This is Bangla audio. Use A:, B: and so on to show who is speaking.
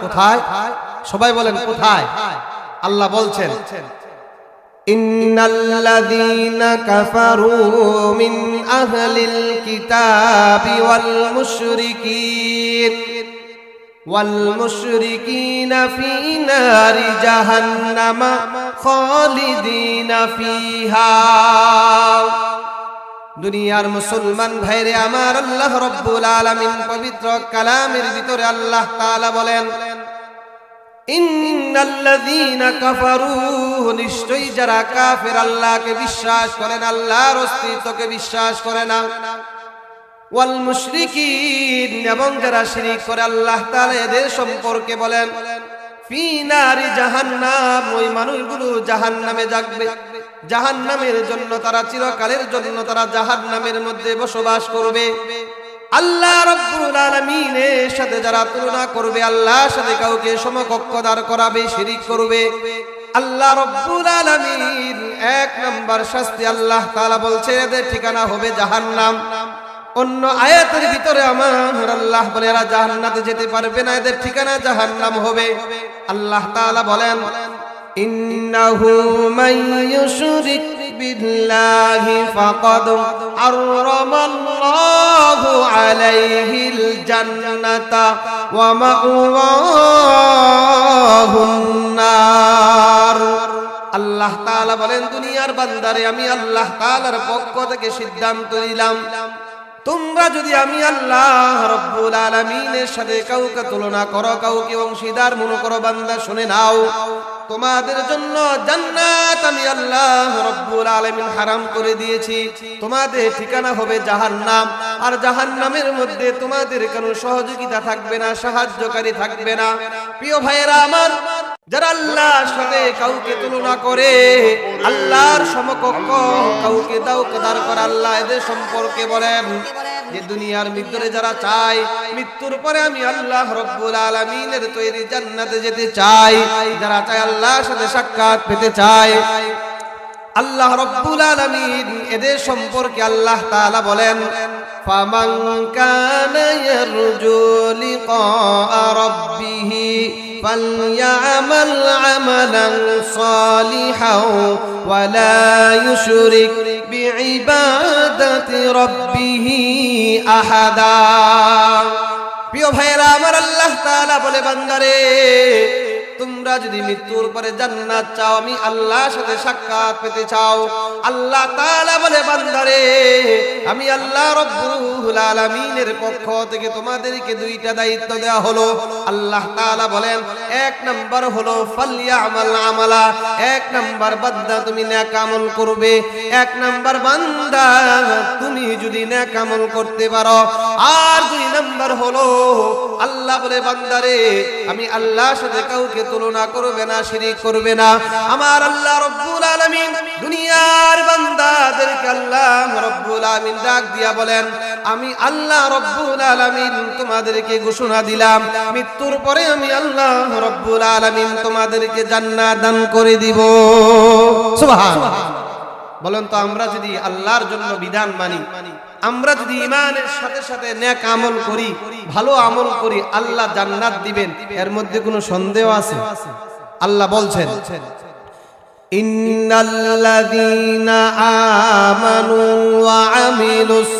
A: কোথায়? সবাই বলেন কোথায়? আল্লাহ বলছেন ইন্নাল্লাযীনা কাফারু মিন আহলিল কিতাবি ওয়াল মুশরিকিনা ফী নারি জাহান্নামা খালিদিনা ফিহা। দুনিয়ার মুসলমান ভাইরে আমার, আল্লাহ রাব্বুল আলামিন পবিত্র কালামের ভিতরে আল্লাহ তাআলা বলেন ইন্নাল্লাযীনা কাফারু, নিশ্চয়ই যারা কাফের, আল্লাহকে বিশ্বাস করে না, আল্লাহর অস্তিত্বকে বিশ্বাস করে না, ওয়াল মুশরিকিন, এবং যারা শিরক করে, আল্লাহ তাআলা এদের সম্পর্কে বলেন ফী নারি জাহান্নাম, ওই মানুষগুলো জাহান্নামে যাবে। জাহান্নামের জন্য তারা চিরকালের জন্য তারা জাহান্নামের মধ্যে বসবাস করবে। আল্লাহ রাব্বুল আলামিনের সাথে যারা তুলনা করবে, আল্লাহর সাথে কাউকে সমকক্ষ দাঁড় করাবে, শিরক করবে, আল্লাহ রাব্বুল আলামিন এক নাম্বার শাস্তি আল্লাহ তাআলা বলছে এদের ঠিকানা হবে জাহান্নাম। অন্য আয়াতের ভিতরে আমার আল্লাহ বলে এরা জান্নাতে যেতে পারবে না, এদের ঠিকানা জাহান্নাম হবে। আল্লাহ তাআলা বলেন ইন্নাহু মান ইউশরিক বিল্লাহি ফাকাদ হারামাল্লাহু আলাইহিল জান্নাতা ওয়া মাওয়াহুন নার। আল্লাহ তাআলা বলেন দুনিয়ার বান্দারে, আমি আল্লাহ তাআলার পক্ষ থেকে সিদ্ধান্ত নিলাম, তোমরা যদি আমি আল্লাহ রাব্বুল আলামিনের সাথে কাউকে তুলনা করো, কাউকে অংশীদার মনে করো, বান্দা শুনে নাও, তোমাদের জন্য জান্নাত আমি আল্লাহ রাব্বুল আলামিন হারাম করে দিয়েছি, তোমাদের ঠিকানা হবে জাহান্নাম। আর জাহান্নামের মধ্যে তোমাদের কোনো সহযোগিতা থাকবে না, সাহায্যকারী থাকবে না। প্রিয় ভাইয়েরা আমার, যারা আল্লাহর সাথে কাউকে তুলনা করে, আল্লাহর সমকক্ষ কাউকে দাঁড় করে, আল্লাহ এদের সম্পর্কে বলেন যে দুনিয়ার ভিতরে যারা চায় মৃত্যুর পরে আমি আল্লাহ রাব্বুল আলামিনের তৈরি জান্নাতে যেতে চাই, যারা চায় আল্লাহর সাথে সাক্ষাৎ পেতে চায়, আল্লাহ রাব্বুল আলামিন এদের সম্পর্কে আল্লাহ তাআলা বলেন ফামান কানা ইয়ারজু লিকা রাব্বিহি ফালইআমাল আমালান সালিহান ওয়া লা ইউশরিক বিইবাদাতি রাব্বিহি আহাদা। প্রিয় ভাইরা আমার, আল্লাহ তাআলা বলে বান্দারে, তোমরা যদি মৃত্যুর পরে জান্নাত চাও, আমি আল্লাহর সাথে সাক্ষাৎ পেতে চাও, আল্লাহ তাআলা বলে বান্দারে, আমি আল্লাহ রাব্বুল আলামিনের পক্ষ থেকে তোমাদেরকে দুইটা দায়িত্ব দেওয়া হলো। আল্লাহ তাআলা বলেন এক নাম্বার হলো ফালইআমাল আমালা, এক নাম্বার বান্দা তুমি নেক আমল করবে, এক নাম্বার বান্দা তুমি যদি নেক আমল করতে পারো, আর দুই নাম্বার হলো আল্লাহ বলে বান্দারে, আমি আল্লাহর সাথে কাউকে তুলনা করবে না, শিরক করবে না। আমার আল্লাহ রাব্বুল আলামিন দুনিয়ার বান্দাদেরকে আল্লাহ রাব্বুল আলামিন ডাক দিয়া বলেন আমি আল্লাহ রাব্বুল আলামিন তোমাদেরকে ঘোষণা দিলাম, মৃত্যুর পরে আমি আল্লাহ রাব্বুল আলামিন তোমাদেরকে জান্নাত দান করে দিব। সুবহানাল্লাহ। বলেন তো, আমরা যদি আল্লাহর জন্য বিধান মানি, আমরা যদি ঈমানের সাথে সাথে নেক আমল করি, ভালো আমল করি, আল্লাহ জান্নাত দিবেন, এর মধ্যে কোনো সন্দেহ আছে? আল্লাহ বলছেন ইন্নাল্লাযীনা আমানু ওয়া আমিলুস